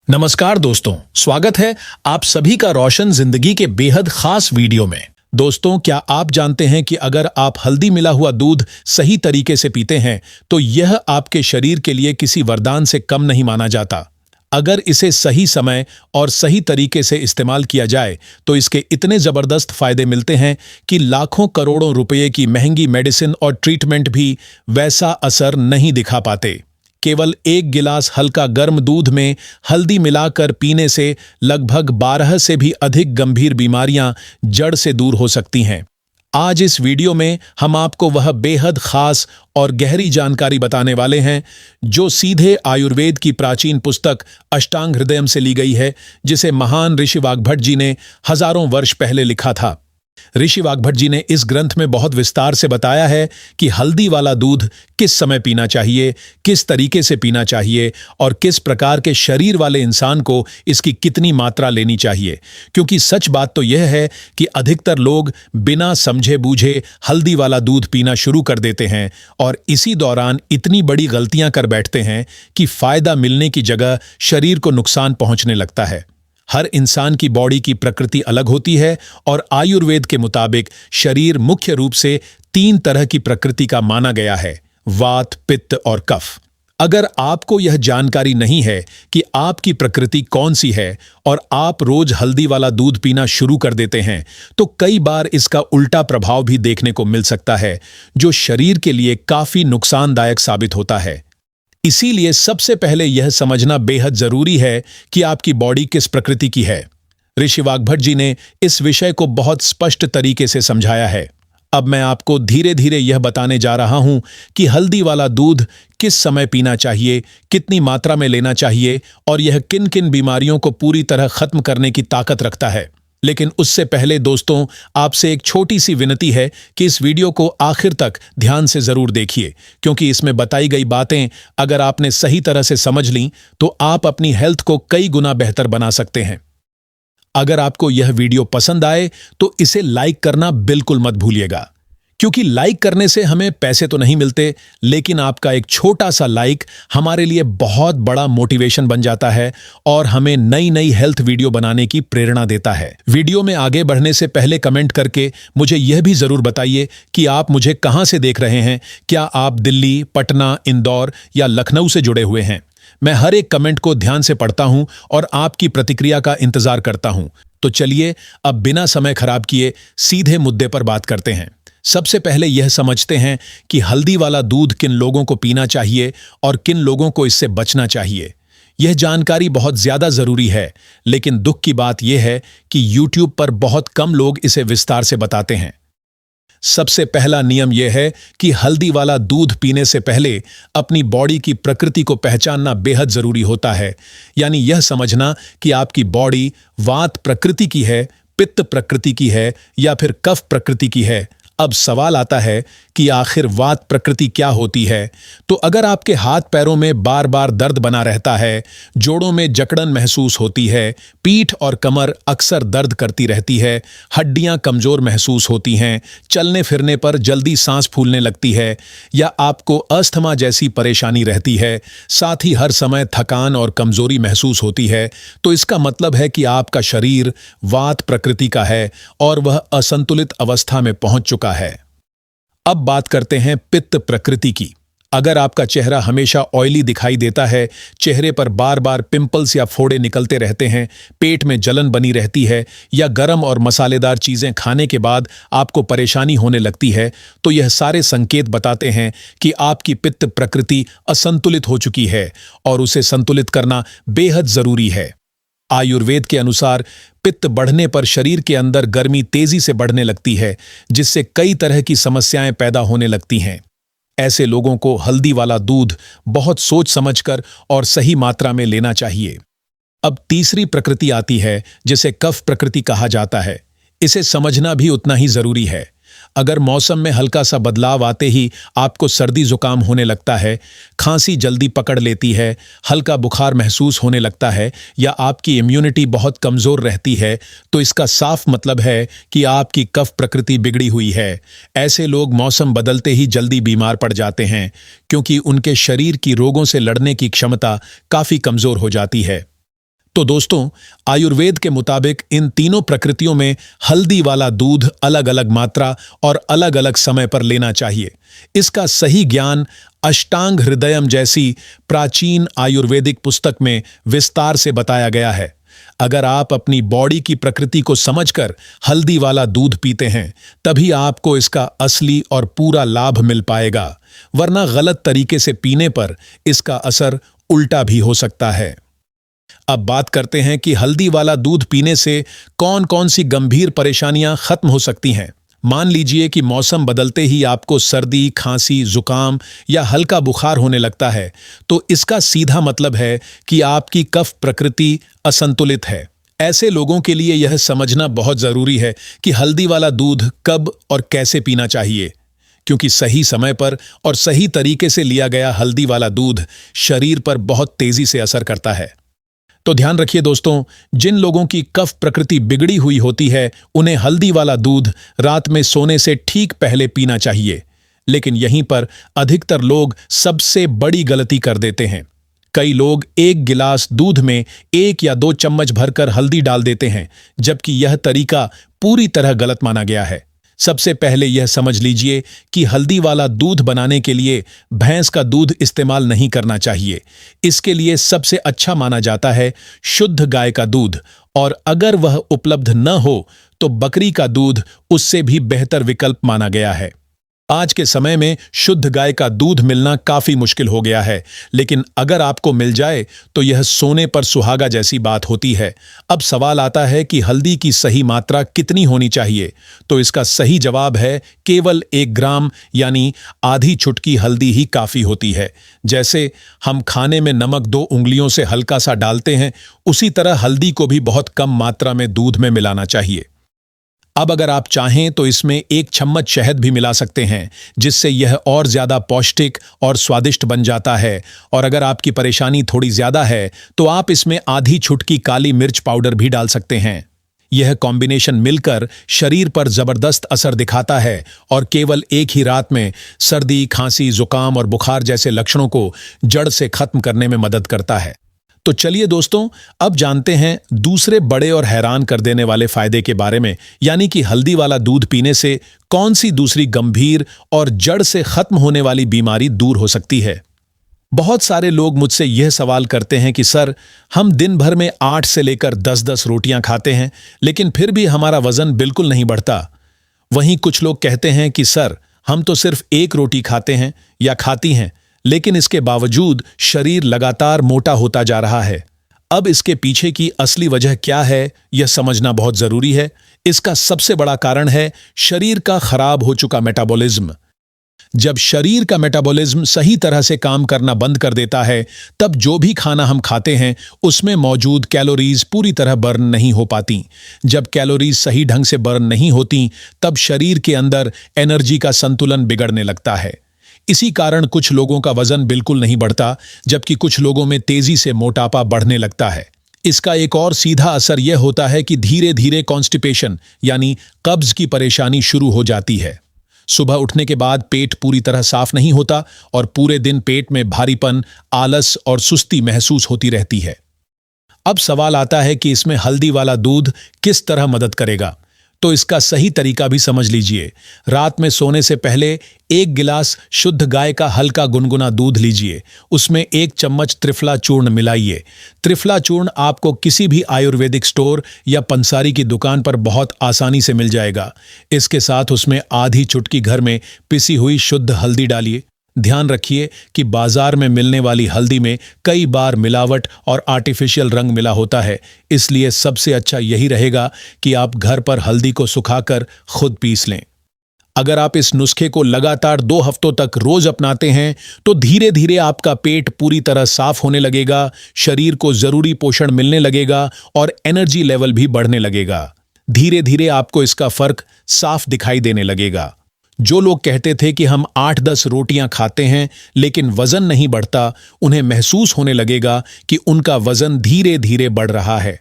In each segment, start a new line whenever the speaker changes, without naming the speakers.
नमस्कार दोस्तों, स्वागत है आप सभी का रोशन जिंदगी के बेहद खास वीडियो में। दोस्तों, क्या आप जानते हैं कि अगर आप हल्दी मिला हुआ दूध सही तरीके से पीते हैं तो यह आपके शरीर के लिए किसी वरदान से कम नहीं माना जाता। अगर इसे सही समय और सही तरीके से इस्तेमाल किया जाए तो इसके इतने जबरदस्त फायदे मिलते हैं कि लाखों करोड़ों रुपए की महंगी मेडिसिन और ट्रीटमेंट भी वैसा असर नहीं दिखा पाते। केवल एक गिलास हल्का गर्म दूध में हल्दी मिलाकर पीने से लगभग 12 से भी अधिक गंभीर बीमारियां जड़ से दूर हो सकती हैं। आज इस वीडियो में हम आपको वह बेहद खास और गहरी जानकारी बताने वाले हैं जो सीधे आयुर्वेद की प्राचीन पुस्तक अष्टांग हृदयम से ली गई है, जिसे महान ऋषि वाग्भट जी ने हजारों वर्ष पहले लिखा था। ऋषि वाग्भट जी ने इस ग्रंथ में बहुत विस्तार से बताया है कि हल्दी वाला दूध किस समय पीना चाहिए, किस तरीके से पीना चाहिए और किस प्रकार के शरीर वाले इंसान को इसकी कितनी मात्रा लेनी चाहिए। क्योंकि सच बात तो यह है कि अधिकतर लोग बिना समझे बूझे हल्दी वाला दूध पीना शुरू कर देते हैं और इसी दौरान इतनी बड़ी गलतियां कर बैठते हैं कि फायदा मिलने की जगह शरीर को नुकसान पहुंचने लगता है। हर इंसान की बॉडी की प्रकृति अलग होती है और आयुर्वेद के मुताबिक शरीर मुख्य रूप से 3 तरह की प्रकृति का माना गया है: वात, पित्त और कफ। अगर आपको यह जानकारी नहीं है कि आपकी प्रकृति कौन सी है और आप रोज हल्दी वाला दूध पीना शुरू कर देते हैं तो कई बार इसका उल्टा प्रभाव भी देखने को मिल सकता है, जो शरीर के लिए काफी नुकसानदायक साबित होता है। इसीलिए सबसे पहले यह समझना बेहद जरूरी है कि आपकी बॉडी किस प्रकृति की है। ऋषि वाग्भट जी ने इस विषय को बहुत स्पष्ट तरीके से समझाया है। अब मैं आपको धीरे धीरे यह बताने जा रहा हूं कि हल्दी वाला दूध किस समय पीना चाहिए, कितनी मात्रा में लेना चाहिए और यह किन किन बीमारियों को पूरी तरह खत्म करने की ताकत रखता है। लेकिन उससे पहले दोस्तों, आपसे एक छोटी सी विनती है कि इस वीडियो को आखिर तक ध्यान से जरूर देखिए, क्योंकि इसमें बताई गई बातें अगर आपने सही तरह से समझ लीं तो आप अपनी हेल्थ को कई गुना बेहतर बना सकते हैं। अगर आपको यह वीडियो पसंद आए तो इसे लाइक करना बिल्कुल मत भूलिएगा, क्योंकि लाइक करने से हमें पैसे तो नहीं मिलते, लेकिन आपका एक छोटा सा लाइक हमारे लिए बहुत बड़ा मोटिवेशन बन जाता है और हमें नई नई हेल्थ वीडियो बनाने की प्रेरणा देता है। वीडियो में आगे बढ़ने से पहले कमेंट करके मुझे यह भी जरूर बताइए कि आप मुझे कहां से देख रहे हैं। क्या आप दिल्ली, पटना, इंदौर या लखनऊ से जुड़े हुए हैं? मैं हर एक कमेंट को ध्यान से पढ़ता हूं और आपकी प्रतिक्रिया का इंतजार करता हूं। तो चलिए अब बिना समय खराब किए सीधे मुद्दे पर बात करते हैं। सबसे पहले यह समझते हैं कि हल्दी वाला दूध किन लोगों को पीना चाहिए और किन लोगों को इससे बचना चाहिए। यह जानकारी बहुत ज्यादा जरूरी है, लेकिन दुख की बात यह है कि YouTube पर बहुत कम लोग इसे विस्तार से बताते हैं। सबसे पहला नियम यह है कि हल्दी वाला दूध पीने से पहले अपनी बॉडी की प्रकृति को पहचानना बेहद जरूरी होता है। यानी यह समझना कि आपकी बॉडी वात प्रकृति की है, पित्त प्रकृति की है या फिर कफ प्रकृति की है। अब सवाल आता है कि आखिर वात प्रकृति क्या होती है। तो अगर आपके हाथ पैरों में बार बार दर्द बना रहता है, जोड़ों में जकड़न महसूस होती है, पीठ और कमर अक्सर दर्द करती रहती है, हड्डियां कमजोर महसूस होती हैं, चलने फिरने पर जल्दी सांस फूलने लगती है या आपको अस्थमा जैसी परेशानी रहती है, साथ ही हर समय थकान और कमजोरी महसूस होती है, तो इसका मतलब है कि आपका शरीर वात प्रकृति का है और वह असंतुलित अवस्था में पहुंच चुका है। अब बात करते हैं पित्त प्रकृति की। अगर आपका चेहरा हमेशा ऑयली दिखाई देता है, चेहरे पर बार बार पिंपल्स या फोड़े निकलते रहते हैं, पेट में जलन बनी रहती है या गरम और मसालेदार चीजें खाने के बाद आपको परेशानी होने लगती है, तो यह सारे संकेत बताते हैं कि आपकी पित्त प्रकृति असंतुलित हो चुकी है और उसे संतुलित करना बेहद जरूरी है। आयुर्वेद के अनुसार पित्त बढ़ने पर शरीर के अंदर गर्मी तेजी से बढ़ने लगती है, जिससे कई तरह की समस्याएं पैदा होने लगती हैं। ऐसे लोगों को हल्दी वाला दूध बहुत सोच समझकर और सही मात्रा में लेना चाहिए। अब तीसरी प्रकृति आती है, जिसे कफ प्रकृति कहा जाता है। इसे समझना भी उतना ही जरूरी है। अगर मौसम में हल्का सा बदलाव आते ही आपको सर्दी जुकाम होने लगता है, खांसी जल्दी पकड़ लेती है, हल्का बुखार महसूस होने लगता है या आपकी इम्यूनिटी बहुत कमजोर रहती है, तो इसका साफ मतलब है कि आपकी कफ प्रकृति बिगड़ी हुई है। ऐसे लोग मौसम बदलते ही जल्दी बीमार पड़ जाते हैं, क्योंकि उनके शरीर की रोगों से लड़ने की क्षमता काफी कमजोर हो जाती है। तो दोस्तों, आयुर्वेद के मुताबिक इन तीनों प्रकृतियों में हल्दी वाला दूध अलग अलग मात्रा और अलग अलग समय पर लेना चाहिए। इसका सही ज्ञान अष्टांग हृदयम जैसी प्राचीन आयुर्वेदिक पुस्तक में विस्तार से बताया गया है। अगर आप अपनी बॉडी की प्रकृति को समझकर हल्दी वाला दूध पीते हैं, तभी आपको इसका असली और पूरा लाभ मिल पाएगा, वरना गलत तरीके से पीने पर इसका असर उल्टा भी हो सकता है। अब बात करते हैं कि हल्दी वाला दूध पीने से कौन कौन सी गंभीर परेशानियां खत्म हो सकती हैं। मान लीजिए कि मौसम बदलते ही आपको सर्दी, खांसी, जुकाम या हल्का बुखार होने लगता है, तो इसका सीधा मतलब है कि आपकी कफ प्रकृति असंतुलित है। ऐसे लोगों के लिए यह समझना बहुत जरूरी है कि हल्दी वाला दूध कब और कैसे पीना चाहिए, क्योंकि सही समय पर और सही तरीके से लिया गया हल्दी वाला दूध शरीर पर बहुत तेजी से असर करता है। तो ध्यान रखिए दोस्तों, जिन लोगों की कफ प्रकृति बिगड़ी हुई होती है, उन्हें हल्दी वाला दूध रात में सोने से ठीक पहले पीना चाहिए। लेकिन यहीं पर अधिकतर लोग सबसे बड़ी गलती कर देते हैं। कई लोग एक गिलास दूध में 1 या 2 चम्मच भरकर हल्दी डाल देते हैं, जबकि यह तरीका पूरी तरह गलत माना गया है। सबसे पहले यह समझ लीजिए कि हल्दी वाला दूध बनाने के लिए भैंस का दूध इस्तेमाल नहीं करना चाहिए। इसके लिए सबसे अच्छा माना जाता है शुद्ध गाय का दूध, और अगर वह उपलब्ध न हो तो बकरी का दूध उससे भी बेहतर विकल्प माना गया है। आज के समय में शुद्ध गाय का दूध मिलना काफी मुश्किल हो गया है, लेकिन अगर आपको मिल जाए तो यह सोने पर सुहागा जैसी बात होती है। अब सवाल आता है कि हल्दी की सही मात्रा कितनी होनी चाहिए, तो इसका सही जवाब है केवल 1 ग्राम यानी आधी चुटकी हल्दी ही काफी होती है। जैसे हम खाने में नमक 2 उंगलियों से हल्का सा डालते हैं, उसी तरह हल्दी को भी बहुत कम मात्रा में दूध में मिलाना चाहिए। अब अगर आप चाहें तो इसमें 1 चम्मच शहद भी मिला सकते हैं, जिससे यह और ज्यादा पौष्टिक और स्वादिष्ट बन जाता है। और अगर आपकी परेशानी थोड़ी ज्यादा है तो आप इसमें आधी चुटकी काली मिर्च पाउडर भी डाल सकते हैं। यह कॉम्बिनेशन मिलकर शरीर पर जबरदस्त असर दिखाता है और केवल एक ही रात में सर्दी, खांसी, जुकाम और बुखार जैसे लक्षणों को जड़ से खत्म करने में मदद करता है। तो चलिए दोस्तों, अब जानते हैं दूसरे बड़े और हैरान कर देने वाले फायदे के बारे में, यानी कि हल्दी वाला दूध पीने से कौन सी दूसरी गंभीर और जड़ से खत्म होने वाली बीमारी दूर हो सकती है। बहुत सारे लोग मुझसे यह सवाल करते हैं कि सर, हम दिन भर में 8 से लेकर 10-10 रोटियां खाते हैं, लेकिन फिर भी हमारा वजन बिल्कुल नहीं बढ़ता। वहीं कुछ लोग कहते हैं कि सर, हम तो सिर्फ 1 रोटी खाते हैं या खाती हैं, लेकिन इसके बावजूद शरीर लगातार मोटा होता जा रहा है। अब इसके पीछे की असली वजह क्या है, यह समझना बहुत जरूरी है। इसका सबसे बड़ा कारण है शरीर का खराब हो चुका मेटाबॉलिज्म। जब शरीर का मेटाबॉलिज्म सही तरह से काम करना बंद कर देता है, तब जो भी खाना हम खाते हैं उसमें मौजूद कैलोरीज पूरी तरह बर्न नहीं हो पाती। जब कैलोरीज सही ढंग से बर्न नहीं होती, तब शरीर के अंदर एनर्जी का संतुलन बिगड़ने लगता है। इसी कारण कुछ लोगों का वजन बिल्कुल नहीं बढ़ता, जबकि कुछ लोगों में तेजी से मोटापा बढ़ने लगता है। इसका एक और सीधा असर यह होता है कि धीरे धीरे कॉन्स्टिपेशन यानी कब्ज की परेशानी शुरू हो जाती है। सुबह उठने के बाद पेट पूरी तरह साफ नहीं होता और पूरे दिन पेट में भारीपन, आलस और सुस्ती महसूस होती रहती है। अब सवाल आता है कि इसमें हल्दी वाला दूध किस तरह मदद करेगा। तो इसका सही तरीका भी समझ लीजिए। रात में सोने से पहले 1 गिलास शुद्ध गाय का हल्का गुनगुना दूध लीजिए। उसमें 1 चम्मच त्रिफला चूर्ण मिलाइए। त्रिफला चूर्ण आपको किसी भी आयुर्वेदिक स्टोर या पंसारी की दुकान पर बहुत आसानी से मिल जाएगा। इसके साथ उसमें आधी चुटकी घर में पिसी हुई शुद्ध हल्दी डालिए। ध्यान रखिए कि बाजार में मिलने वाली हल्दी में कई बार मिलावट और आर्टिफिशियल रंग मिला होता है, इसलिए सबसे अच्छा यही रहेगा कि आप घर पर हल्दी को सुखाकर खुद पीस लें। अगर आप इस नुस्खे को लगातार 2 हफ्तों तक रोज अपनाते हैं, तो धीरे धीरे आपका पेट पूरी तरह साफ होने लगेगा, शरीर को जरूरी पोषण मिलने लगेगा और एनर्जी लेवल भी बढ़ने लगेगा। धीरे धीरे आपको इसका फर्क साफ दिखाई देने लगेगा। जो लोग कहते थे कि हम 8-10 रोटियां खाते हैं लेकिन वजन नहीं बढ़ता, उन्हें महसूस होने लगेगा कि उनका वजन धीरे धीरे बढ़ रहा है।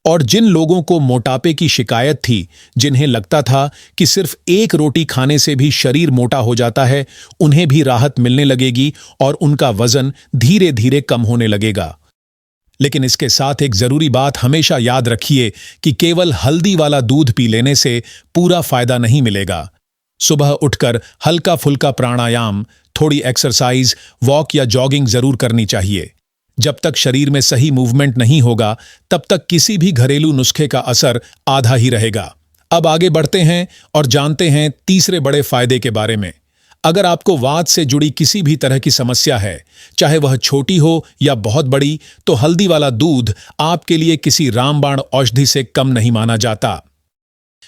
और जिन लोगों को मोटापे की शिकायत थी, जिन्हें लगता था कि सिर्फ 1 रोटी खाने से भी शरीर मोटा हो जाता है, उन्हें भी राहत मिलने लगेगी और उनका वजन धीरे धीरे कम होने लगेगा। लेकिन इसके साथ एक जरूरी बात हमेशा याद रखिए कि केवल हल्दी वाला दूध पी लेने से पूरा फायदा नहीं मिलेगा। सुबह उठकर हल्का फुल्का प्राणायाम, थोड़ी एक्सरसाइज, वॉक या जॉगिंग जरूर करनी चाहिए। जब तक शरीर में सही मूवमेंट नहीं होगा तब तक किसी भी घरेलू नुस्खे का असर आधा ही रहेगा। अब आगे बढ़ते हैं और जानते हैं तीसरे बड़े फायदे के बारे में। अगर आपको वात से जुड़ी किसी भी तरह की समस्या है, चाहे वह छोटी हो या बहुत बड़ी, तो हल्दी वाला दूध आपके लिए किसी रामबाण औषधि से कम नहीं माना जाता।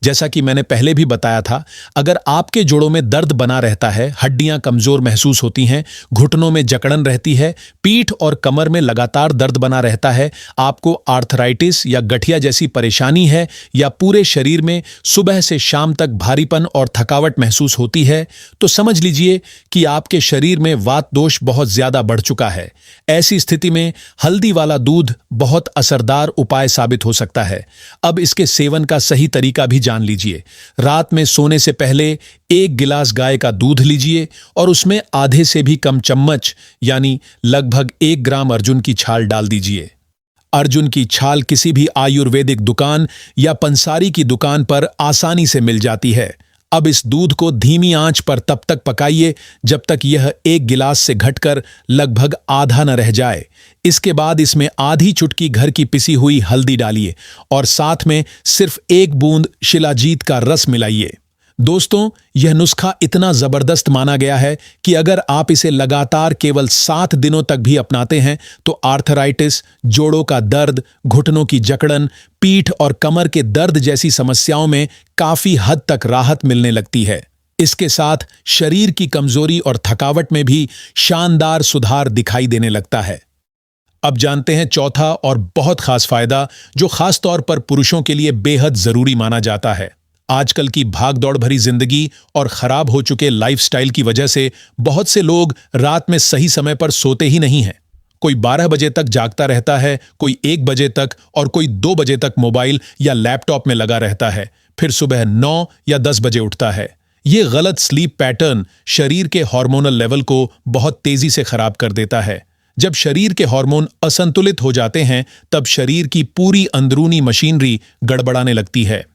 जैसा कि मैंने पहले भी बताया था, अगर आपके जोड़ों में दर्द बना रहता है, हड्डियां कमजोर महसूस होती हैं, घुटनों में जकड़न रहती है, पीठ और कमर में लगातार दर्द बना रहता है, आपको आर्थराइटिस या गठिया जैसी परेशानी है, या पूरे शरीर में सुबह से शाम तक भारीपन और थकावट महसूस होती है, तो समझ लीजिए कि आपके शरीर में वात दोष बहुत ज्यादा बढ़ चुका है। ऐसी स्थिति में हल्दी वाला दूध बहुत असरदार उपाय साबित हो सकता है। अब इसके सेवन का सही तरीका भी जान लीजिए। रात में सोने से पहले 1 गिलास गाय का दूध लीजिए और उसमें आधे से भी कम चम्मच यानी लगभग 1 ग्राम अर्जुन की छाल डाल दीजिए। अर्जुन की छाल किसी भी आयुर्वेदिक दुकान या पंसारी की दुकान पर आसानी से मिल जाती है। अब इस दूध को धीमी आंच पर तब तक पकाइए जब तक यह 1 गिलास से घटकर लगभग आधा न रह जाए। इसके बाद इसमें आधी चुटकी घर की पिसी हुई हल्दी डालिए और साथ में सिर्फ 1 बूंद शिलाजीत का रस मिलाइए। दोस्तों, यह नुस्खा इतना जबरदस्त माना गया है कि अगर आप इसे लगातार केवल 7 दिनों तक भी अपनाते हैं तो आर्थराइटिस, जोड़ों का दर्द, घुटनों की जकड़न, पीठ और कमर के दर्द जैसी समस्याओं में काफी हद तक राहत मिलने लगती है। इसके साथ शरीर की कमजोरी और थकावट में भी शानदार सुधार दिखाई देने लगता है। अब जानते हैं चौथा और बहुत खास फायदा, जो खास तौर पर पुरुषों के लिए बेहद जरूरी माना जाता है। आजकल की भागदौड़ भरी जिंदगी और खराब हो चुके लाइफस्टाइल की वजह से बहुत से लोग रात में सही समय पर सोते ही नहीं हैं। कोई 12 बजे तक जागता रहता है, कोई 1 बजे तक और कोई 2 बजे तक मोबाइल या लैपटॉप में लगा रहता है, फिर सुबह 9 या 10 बजे उठता है। ये गलत स्लीप पैटर्न शरीर के हार्मोनल लेवल को बहुत तेजी से खराब कर देता है। जब शरीर के हार्मोन असंतुलित हो जाते हैं तब शरीर की पूरी अंदरूनी मशीनरी गड़बड़ाने लगती है।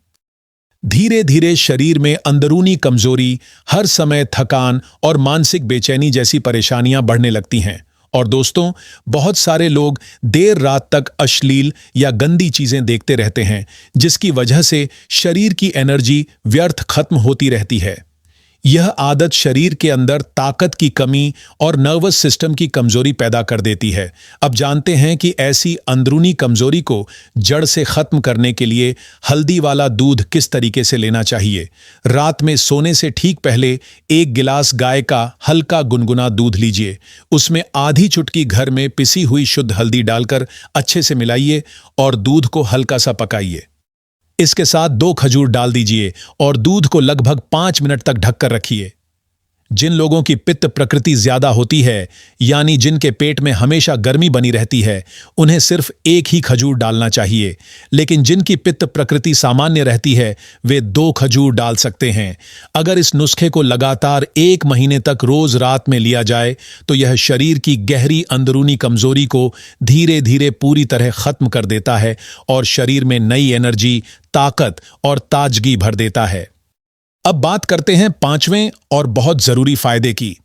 धीरे धीरे शरीर में अंदरूनी कमजोरी, हर समय थकान और मानसिक बेचैनी जैसी परेशानियां बढ़ने लगती हैं। और दोस्तों, बहुत सारे लोग देर रात तक अश्लील या गंदी चीजें देखते रहते हैं, जिसकी वजह से शरीर की एनर्जी व्यर्थ खत्म होती रहती है। यह आदत शरीर के अंदर ताकत की कमी और नर्वस सिस्टम की कमजोरी पैदा कर देती है। अब जानते हैं कि ऐसी अंदरूनी कमजोरी को जड़ से खत्म करने के लिए हल्दी वाला दूध किस तरीके से लेना चाहिए। रात में सोने से ठीक पहले 1 गिलास गाय का हल्का गुनगुना दूध लीजिए। उसमें आधी चुटकी घर में पिसी हुई शुद्ध हल्दी डालकर अच्छे से मिलाइए और दूध को हल्का सा पकाइए। इसके साथ 2 खजूर डाल दीजिए और दूध को लगभग 5 मिनट तक ढककर रखिए। जिन लोगों की पित्त प्रकृति ज्यादा होती है, यानी जिनके पेट में हमेशा गर्मी बनी रहती है, उन्हें सिर्फ 1 ही खजूर डालना चाहिए। लेकिन जिनकी पित्त प्रकृति सामान्य रहती है, वे 2 खजूर डाल सकते हैं। अगर इस नुस्खे को लगातार 1 महीने तक रोज रात में लिया जाए तो यह शरीर की गहरी अंदरूनी कमजोरी को धीरे धीरे पूरी तरह खत्म कर देता है और शरीर में नई एनर्जी, ताकत और ताजगी भर देता है। अब बात करते हैं 5वें और बहुत जरूरी फायदे की।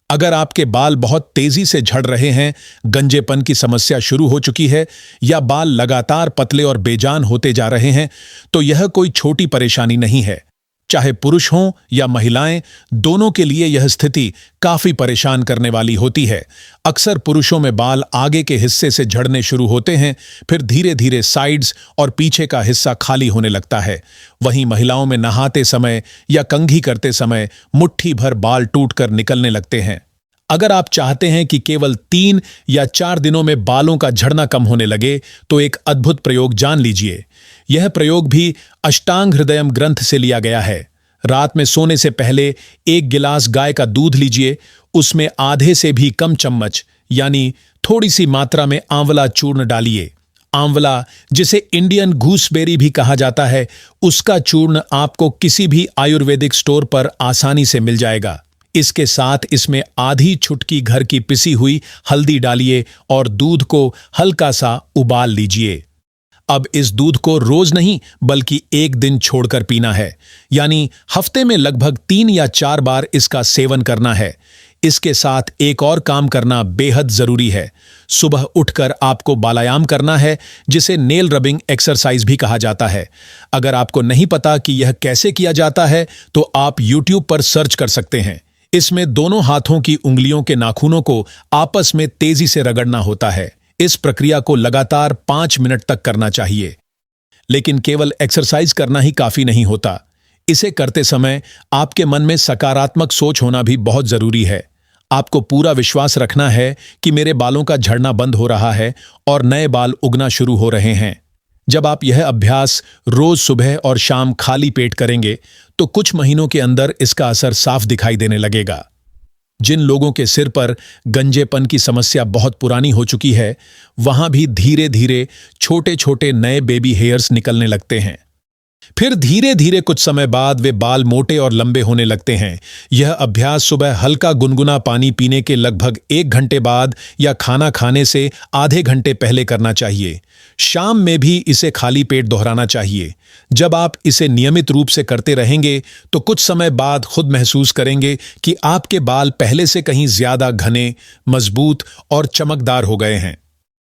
अगर आपके बाल बहुत तेजी से झड़ रहे हैं, गंजेपन की समस्या शुरू हो चुकी है या बाल लगातार पतले और बेजान होते जा रहे हैं, तो यह कोई छोटी परेशानी नहीं है। चाहे पुरुष हों या महिलाएं, दोनों के लिए यह स्थिति काफी परेशान करने वाली होती है। अक्सर पुरुषों में बाल आगे के हिस्से से झड़ने शुरू होते हैं, फिर धीरे धीरे साइड्स और पीछे का हिस्सा खाली होने लगता है। वहीं महिलाओं में नहाते समय या कंघी करते समय मुट्ठी भर बाल टूटकर निकलने लगते हैं। अगर आप चाहते हैं कि केवल 3 या 4 दिनों में बालों का झड़ना कम होने लगे, तो एक अद्भुत प्रयोग जान लीजिए। यह प्रयोग भी अष्टांग हृदयम ग्रंथ से लिया गया है। रात में सोने से पहले 1 गिलास गाय का दूध लीजिए। उसमें आधे से भी कम चम्मच यानी थोड़ी सी मात्रा में आंवला चूर्ण डालिए। आंवला, जिसे इंडियन गूसबेरी भी कहा जाता है, उसका चूर्ण आपको किसी भी आयुर्वेदिक स्टोर पर आसानी से मिल जाएगा। इसके साथ इसमें आधी चुटकी घर की पिसी हुई हल्दी डालिए और दूध को हल्का सा उबाल लीजिए। अब इस दूध को रोज नहीं बल्कि एक दिन छोड़कर पीना है, यानी हफ्ते में लगभग 3 या 4 बार इसका सेवन करना है। इसके साथ एक और काम करना बेहद जरूरी है। सुबह उठकर आपको बालायाम करना है, जिसे नेल रबिंग एक्सरसाइज भी कहा जाता है। अगर आपको नहीं पता कि यह कैसे किया जाता है तो आप YouTube पर सर्च कर सकते हैं। इसमें दोनों हाथों की उंगलियों के नाखूनों को आपस में तेजी से रगड़ना होता है। इस प्रक्रिया को लगातार 5 मिनट तक करना चाहिए। लेकिन केवल एक्सरसाइज करना ही काफी नहीं होता। इसे करते समय आपके मन में सकारात्मक सोच होना भी बहुत जरूरी है। आपको पूरा विश्वास रखना है कि मेरे बालों का झड़ना बंद हो रहा है और नए बाल उगना शुरू हो रहे हैं। जब आप यह अभ्यास रोज सुबह और शाम खाली पेट करेंगे तो कुछ महीनों के अंदर इसका असर साफ दिखाई देने लगेगा। जिन लोगों के सिर पर गंजेपन की समस्या बहुत पुरानी हो चुकी है, वहां भी धीरे धीरे छोटे छोटे नए बेबी हेयर्स निकलने लगते हैं। फिर धीरे धीरे कुछ समय बाद वे बाल मोटे और लंबे होने लगते हैं। यह अभ्यास सुबह हल्का गुनगुना पानी पीने के लगभग 1 घंटे बाद या खाना खाने से आधे घंटे पहले करना चाहिए। शाम में भी इसे खाली पेट दोहराना चाहिए। जब आप इसे नियमित रूप से करते रहेंगे तो कुछ समय बाद खुद महसूस करेंगे कि आपके बाल पहले से कहीं ज्यादा घने, मजबूत और चमकदार हो गए हैं।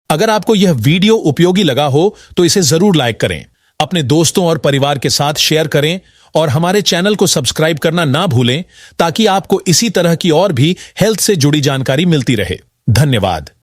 अगर आपको यह वीडियो उपयोगी लगा हो तो इसे जरूर लाइक करें, अपने दोस्तों और परिवार के साथ शेयर करें और हमारे चैनल को सब्सक्राइब करना ना भूलें ताकि आपको इसी तरह की और भी हेल्थ से जुड़ी जानकारी मिलती रहे। धन्यवाद।